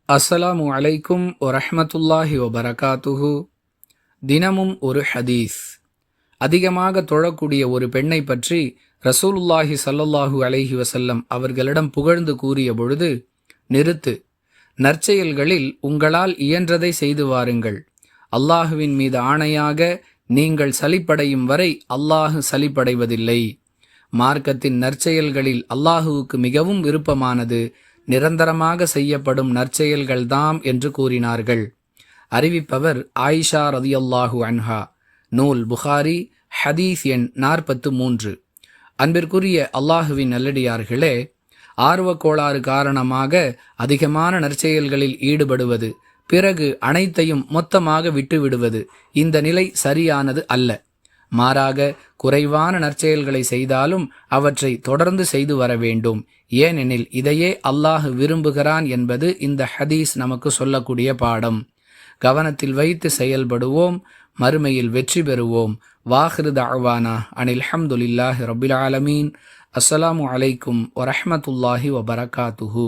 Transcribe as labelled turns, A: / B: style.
A: அஸ்ஸலாமு அலைக்கும் வரஹ்மத்துல்லாஹி வபரகாத்துஹு. தினமும் ஒரு ஹதீஸ். அதிகமாக தொழக்கூடிய ஒரு பெண்ணை பற்றி ரசூலுல்லாஹி ஸல்லல்லாஹு அலைஹி வஸல்லம் அவர்களிடம் புகழ்ந்து கூறிய பொழுது, நிறுத்து, நற்செயல்களில் உங்களால் இயன்றதை செய்து வாருங்கள். அல்லாஹுவின் மீது ஆணையாக நீங்கள் சலிப்படையும் வரை அல்லாஹு சலிப்படைவதில்லை. மார்க்கத்தின் நற்செயல்களில் அல்லாஹுவுக்கு மிகவும் விருப்பமானது நிரந்தரமாக செய்யப்படும் நற்செயல்கள்தாம் என்று கூறினார்கள். அறிவிப்பவர் ஆயிஷா ரதியல்லாஹு அன்ஹா. நூல் புகாரி, ஹதீஸ் எண் 43. அன்பிற்குரிய அல்லாஹுவின் நல்லடியார்களே, ஆர்வக்கோளாறு காரணமாக அதிகமான நற்செயல்களில் ஈடுபடுவது, பிறகு அனைத்தையும் மொத்தமாக விட்டுவிடுவது, இந்த நிலை சரியானது அல்ல. மாறாக குறைவான நற்செயல்களை செய்தாலும் அவற்றை தொடர்ந்து செய்து வர வேண்டும். ஏனெனில் இதையே அல்லாஹ் விரும்புகிறான் என்பது இந்த ஹதீஸ் நமக்கு சொல்லக்கூடிய பாடம். கவனத்தில் வைத்து செயல்படுவோம், மறுமையில் வெற்றி பெறுவோம். வாஹிரு தஅவானா அனில் ஹம்துலில்லாஹி ரப்பில் ஆலமீன். அஸ்ஸலாமு அலைக்கும் வரஹ்மத்துல்லாஹி வபரகாத்துஹு.